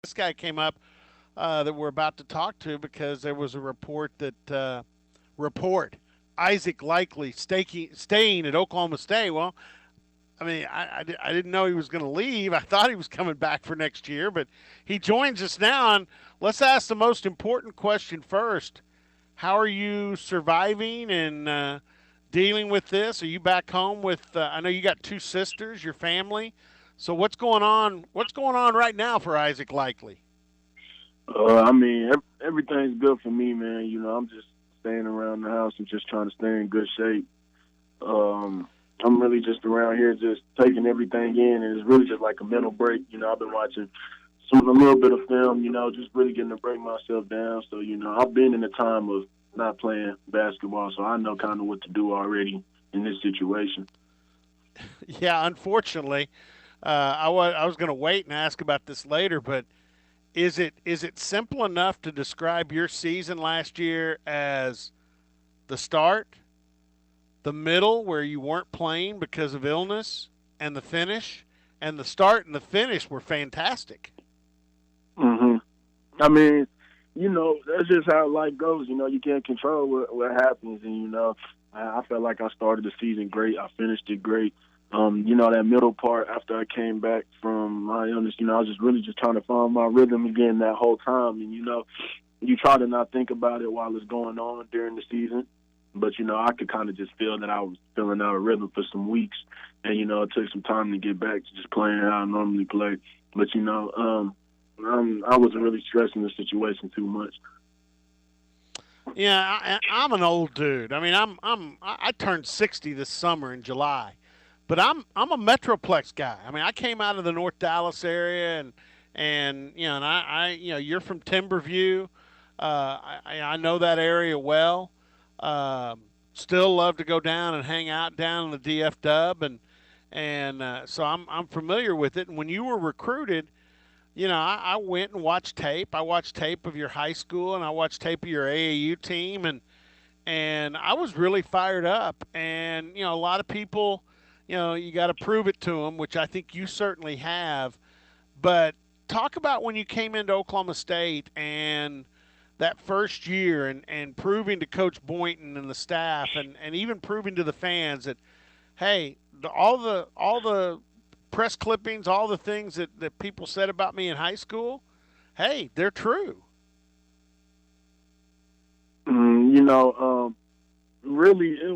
next guy came up that we're about to talk to because there was a report that Isaac Likely staying at Oklahoma State. Well, I mean, I didn't know he was going to leave. I thought he was coming back for next year, but he joins us now. And let's ask the most important question first. How are you surviving and dealing with this? Are you back home with? I know you got two sisters, your family. So what's going on? What's going on right now for Isaac Likely? I mean, everything's good for me, man. You know, I'm just staying around the house and just trying to stay in good shape. I'm really just around here just taking everything in, and it's really just like a mental break. You know, I've been watching a little bit of film, you know, just really getting to break myself down. So, you know, I've been in the time of not playing basketball, so I know kind of what to do already in this situation. Yeah, unfortunately, I was going to wait and ask about this later, but is it simple enough to describe your season last year as the start, the middle where you weren't playing because of illness, and the finish? And the start and the finish were fantastic. hmm I mean, you know, that's just how life goes. You know, you can't control what happens, and you know, I felt like I started the season great. I finished it great. You know, that middle part after I came back from my illness, you know, I was just really just trying to find my rhythm again that whole time. And you know, you try to not think about it while it's going on during the season, but you know, I could kind of just feel that I was feeling out of rhythm for some weeks, and you know, it took some time to get back to just playing how I normally play. But you know, I wasn't really stressing the situation too much. Yeah, I'm an old dude. I mean, I turned 60 this summer in July, but I'm a Metroplex guy. I mean, I came out of the North Dallas area, and you know, and you know, you're from Timberview. I know that area well. Still love to go down and hang out down in the DF Dub, and so I'm familiar with it. And when you were recruited, you know, I went and watched tape. I watched tape of your high school, and I watched tape of your AAU team, and I was really fired up. And you know, a lot of people, you know, you got to prove it to them, which I think you certainly have. But talk about when you came into Oklahoma State and that first year, and proving to Coach Boynton and the staff, and even proving to the fans that, hey, all the press clippings, all the things that people said about me in high school, hey, they're true. You know, really, it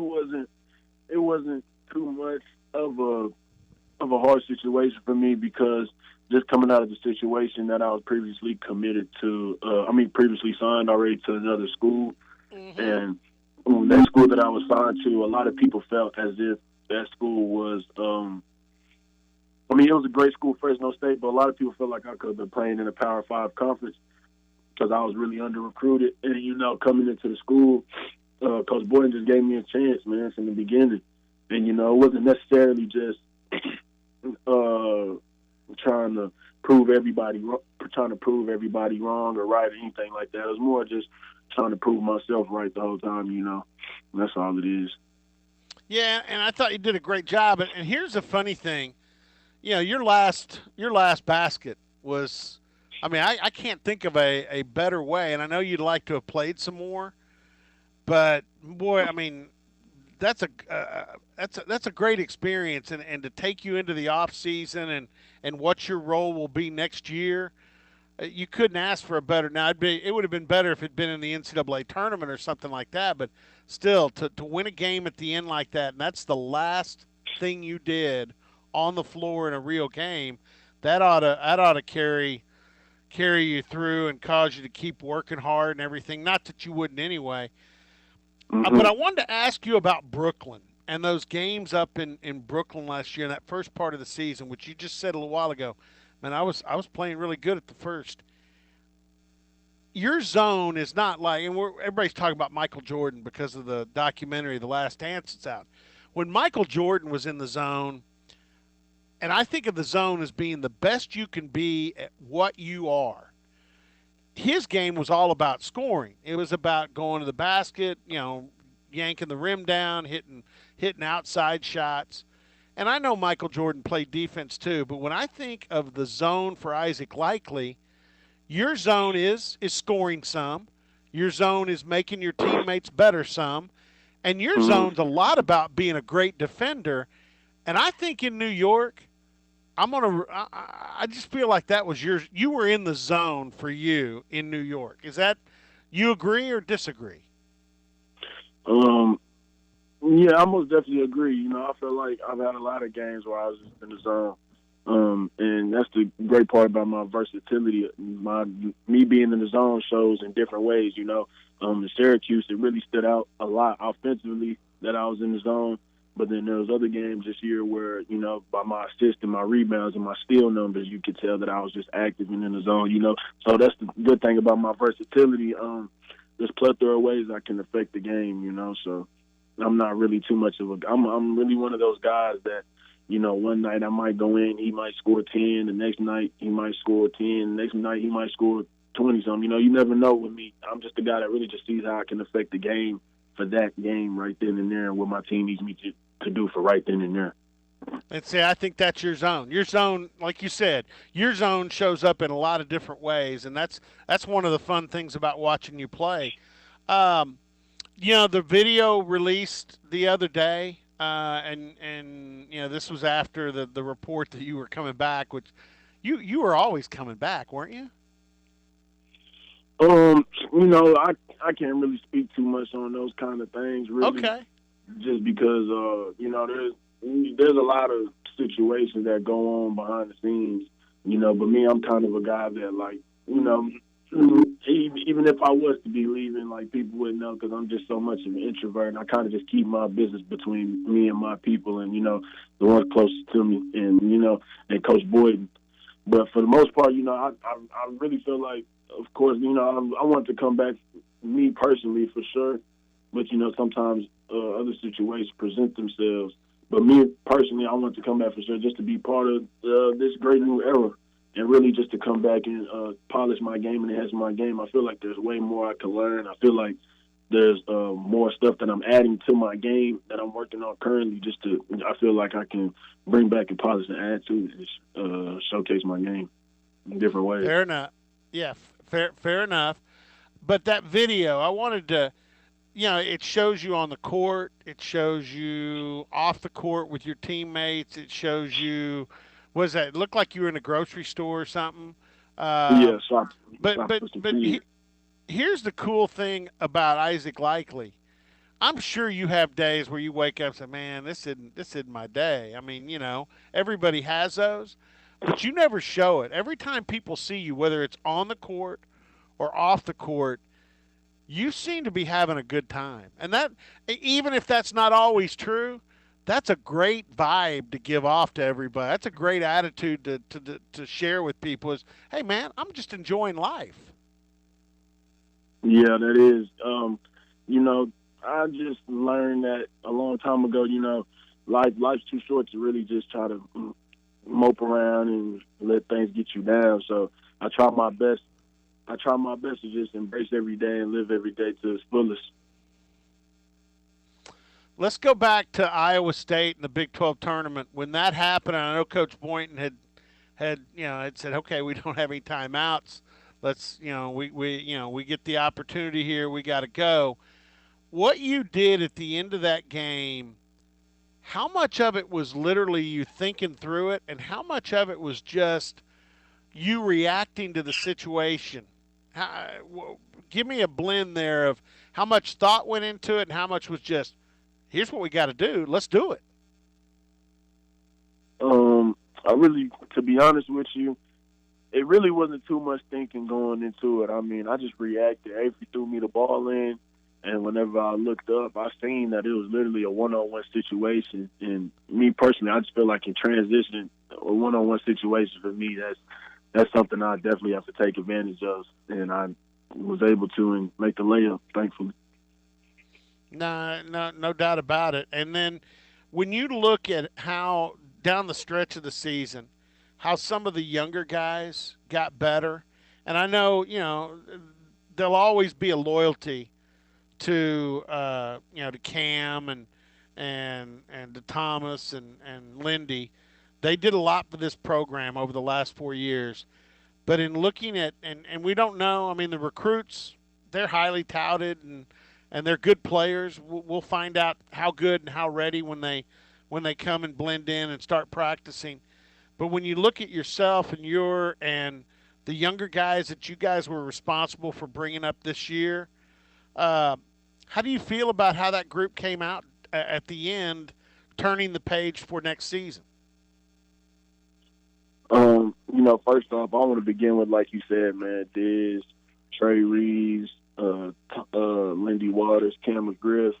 wasn't too much of a hard situation for me because just coming out of the situation that I was previously committed to, previously signed already to another school, Mm-hmm. and that school that I was signed to, a lot of people felt as if that school was, it was a great school, Fresno State, but a lot of people felt like I could have been playing in a Power Five conference because I was really under recruited, and you know, coming into the school, Coach Boynton just gave me a chance, man, from the beginning, and you know, it wasn't necessarily just uh, trying to trying to prove everybody wrong or right or anything like that. It was more just trying to prove myself right the whole time, you know. And that's all it is. Yeah, and I thought you did a great job. And here's the funny thing, you know, your last basket was, I mean, I can't think of a better way. And I know you'd like to have played some more, but boy, I mean, that's a great experience, and to take you into the off season and what your role will be next year. You couldn't ask for a better. Now, it would have been better if it'd been in the NCAA tournament or something like that. But still, to win a game at the end like that, and that's the last thing you did on the floor in a real game, that ought to carry you through and cause you to keep working hard and everything. Not that you wouldn't anyway. But hmm I wanted to ask you about Brooklyn and those games up in Brooklyn last year in that first part of the season, which you just said a little while ago. Man, I was playing really good at the first. Your zone is not like, and everybody's talking about Michael Jordan because of the documentary The Last Dance that's out. When Michael Jordan was in the zone, and I think of the zone as being the best you can be at what you are. His game was all about scoring. It was about going to the basket, you know, yanking the rim down, hitting outside shots. And I know Michael Jordan played defense too, but when I think of the zone for Isaac Likely, Your zone is scoring some. Your zone is making your teammates better some. And your Mhm. zone's a lot about being a great defender. And I think in New York, I just feel like that was yours. You were in the zone for you in New York. Is that you agree or disagree? Um, yeah, I most definitely agree. You know, I feel like I've had a lot of games where I was just in the zone. And that's the great part about my versatility. My me being in the zone shows in different ways. You know, in Syracuse, it really stood out a lot offensively that I was in the zone. But then there was other games this year where, you know, by my assist and my rebounds and my steal numbers, you could tell that I was just active and in the zone. You know, so that's the good thing about my versatility. There's plethora of ways I can affect the game. You know, so I'm not really too much of a. I'm really one of those guys that, you know, one night I might go in, he might score 10. The next night he might score 10. The next night he might score 20 something. You know, you never know with me. I'm just the guy that really just sees how I can affect the game for that game right then and there, and what my team needs me to do for right then and there. And see, I think that's your zone. Your zone, like you said, your zone shows up in a lot of different ways, and that's one of the fun things about watching you play. Um, the video released the other day, and this was after the report that you were coming back, which you were always coming back, weren't you? You know, I can't really speak too much on those kind of things, really, Okay. just because you know, there's a lot of situations that go on behind the scenes, you know. But me, I'm kind of a guy that, like, you know, even if I was to be leaving, like, people wouldn't know because I'm just so much of an introvert, and I kind of just keep my business between me and my people, and, you know, the ones closest to me, and, you know, and Coach Boyd. But for the most part, you know, I really feel like, of course, you know, I want to come back, me personally, for sure. But, you know, sometimes other situations present themselves. But me personally, I want to come back for sure, just to be part of this great new era, and really just to come back and polish my game and enhance my game. I feel like there's way more I can learn. I feel like there's more stuff that I'm adding to my game that I'm working on currently. Just to, I feel like I can bring back and polish and add to it, showcase my game in different ways. Fair enough. Yeah, fair enough. But that video, I wanted to, it shows you on the court. It shows you off the court with your teammates. It shows you, was that? It looked like you were in a grocery store or something. Yeah, Um, but shop but for some but food. here's the cool thing about Isaac Likely. I'm sure you have days where you wake up and say, "Man, this isn't my day." I mean, everybody has those, but you never show it. Every time people see you, whether it's on the court or off the court, you seem to be having a good time. And that, even if that's not always true, that's a great vibe to give off to everybody. That's a great attitude to share with people is, hey, man, I'm just enjoying life. Yeah, that is. You know, I just learned that a long time ago. You know, life's too short to really just try to mope around and let things get you down. So I try my best. I try my best to just embrace every day and live every day to its fullest. Let's go back to Iowa State and the Big 12 tournament. When that happened, I know Coach Boynton had said, okay, we don't have any timeouts. Let's, we get the opportunity here. We got to go. What you did at the end of that game, how much of it was literally you thinking through it, and how much of it was just you reacting to the situation? Give me a blend there of how much thought went into it and how much was just, here's what we got to do. Let's do it. Um, I really, to be honest with you, it really wasn't too much thinking going into it. I mean, I just reacted. Avery threw me the ball in, and whenever I looked up, I seen that it was literally a one-on-one situation. And me personally, I just feel like in transition, a one-on-one situation for me, that's something I definitely have to take advantage of, and I was able to and make the layup, thankfully. No, no, no doubt about it. And then when you look at how down the stretch of the season, how some of the younger guys got better, and I know there'll always be a loyalty to Cam and to Thomas and Lindy. They did a lot for this program over the last 4 years. But in looking at and we don't know. I mean, the recruits, they're highly touted and they're good players. We'll find out how good and how ready when they come and blend in and start practicing. But when you look at yourself and the younger guys that you guys were responsible for bringing up this year, uh, how do you feel about how that group came out at the end, turning the page for next season? First off, I want to begin with, like you said, man, Diz, Trey Reeves, Lindy Waters, Cam McGriff,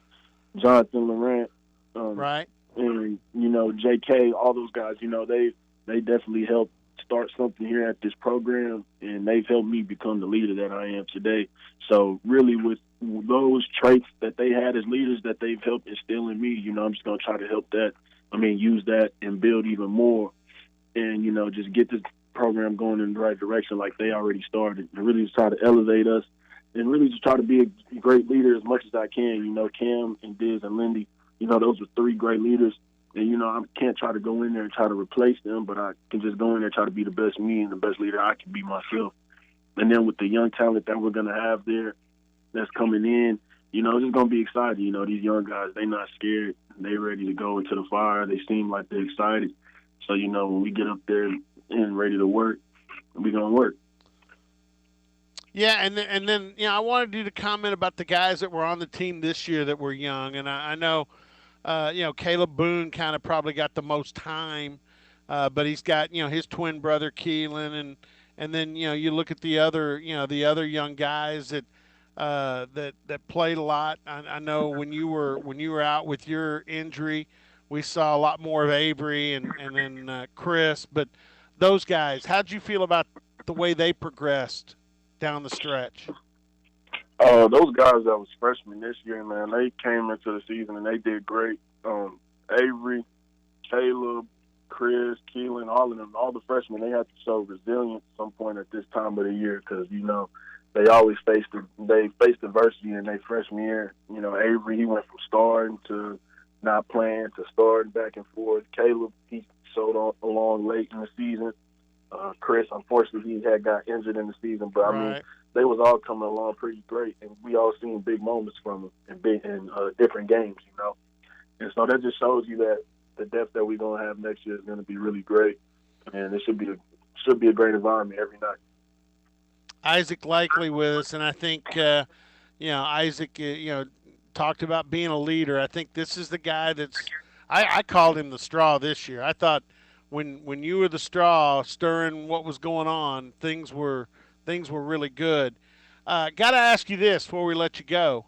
Jonathan Laurent, um, Right? and J.K. All those guys. They definitely helped start something here at this program, and they've helped me become the leader that I am today. So really, with those traits that they had as leaders that they've helped instill in me, I'm just gonna try to help that. I mean, use that and build even more, and just get this program going in the right direction like they already started, and really just try to elevate us, and really just try to be a great leader as much as I can. Cam and Diz and Lindy, those are three great leaders. And I can't try to go in there and try to replace them, but I can just go in there and try to be the best me and the best leader I can be myself. And then with the young talent that we're gonna have there that's coming in, it's just gonna be exciting. These young guys, they not scared. They ready to go into the fire. They seem like they're excited. So when we get up there and ready to work, we gonna work. Yeah, and then I wanted you to comment about the guys that were on the team this year that were young, and I know Caleb Boone kind of probably got the most time, but he's got his twin brother Keelan, and then you look at the other young guys that played a lot. I know when you were out with your injury, we saw a lot more of Avery and then Chris, but those guys, how'd you feel about the way they progressed down the stretch? Those guys that was freshmen this year, man, they came into the season and they did great. Avery, Caleb, Chris, Keelan, all of them, all the freshmen, they had to show resilience at some point at this time of the year because they always they faced adversity in their freshman year. Avery, he went from starting to not playing to starting back and forth. Caleb, he showed along late in the season. Chris, unfortunately, he had got injured in the season, but I mean, Right. they was all coming along pretty great, and we all seen big moments from them in different games. And so that just shows you that the depth that we're gonna have next year is gonna be really great, and it should be a great environment every night. Isaac Likely with us, and I think Isaac talked about being a leader. I think this is the guy that's. I called him the straw this year. I thought when you were the straw stirring what was going on, things were really good. Got to ask you this before we let you go.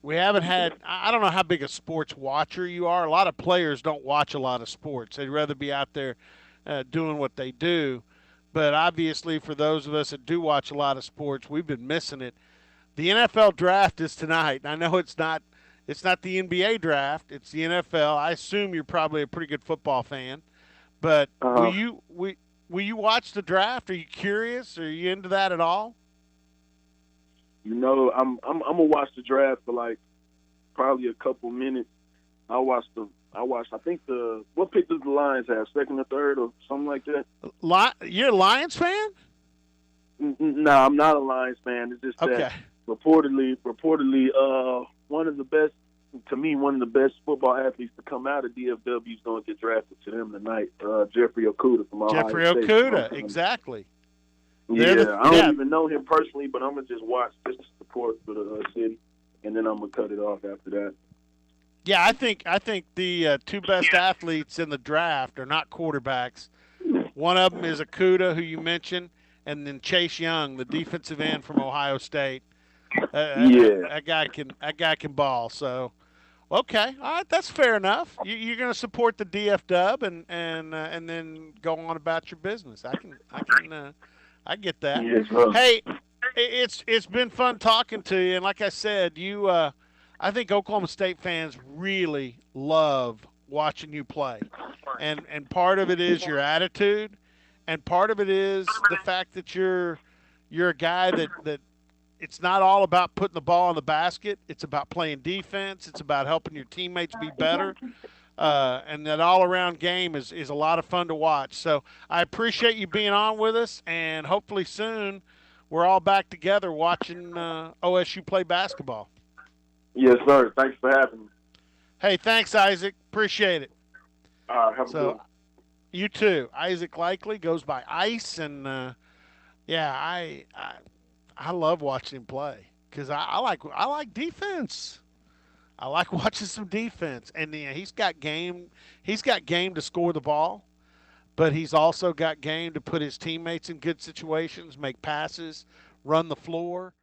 We haven't had. I don't know how big a sports watcher you are. A lot of players don't watch a lot of sports. They'd rather be out there doing what they do. But obviously, for those of us that do watch a lot of sports, we've been missing it. The NFL draft is tonight. I know it's not the NBA draft. It's the NFL. I assume you're probably a pretty good football fan. But Uh, will you watch the draft? Are you curious? Are you into that at all? I'm gonna watch the draft for like probably a couple minutes. I watched the. I watched. I think what pick does the Lions have? Second or third or something like that. You're a Lions fan? No, I'm not a Lions fan. It's just that Okay. reportedly, one of the best, to me, one of the best football athletes to come out of DFW is going to get drafted to them tonight. Jeffrey Okuda from Ohio Jeffrey State. Okuda, exactly. They're the Yeah, I don't yeah even know him personally, but I'm gonna just watch just to support for the city, and then I'm gonna cut it off after that. yeah. I think the two best athletes in the draft are not quarterbacks. One of them is Okuda, who you mentioned, and then Chase Young, the defensive end from Ohio State. Yeah, That guy can ball. So okay, all right, that's fair enough. You're going to support the DF Dub and then go on about your business. I get that. yeah, bro. Hey, it's been fun talking to you, and like I said, I think Oklahoma State fans really love watching you play, and part of it is your attitude, and part of it is the fact that you're a guy that it's not all about putting the ball in the basket. It's about playing defense. It's about helping your teammates be better. And that all around game is a lot of fun to watch. So I appreciate you being on with us, and hopefully soon we're all back together watching OSU play basketball. Yes, sir. Thanks for having me. Hey, thanks, Isaac. Appreciate it. Have a good So one. you too. Isaac Likely goes by Ice, and yeah, I love watching him play because I like defense. I like watching some defense, and yeah, he's got game. He's got game to score the ball, but he's also got game to put his teammates in good situations, make passes, run the floor.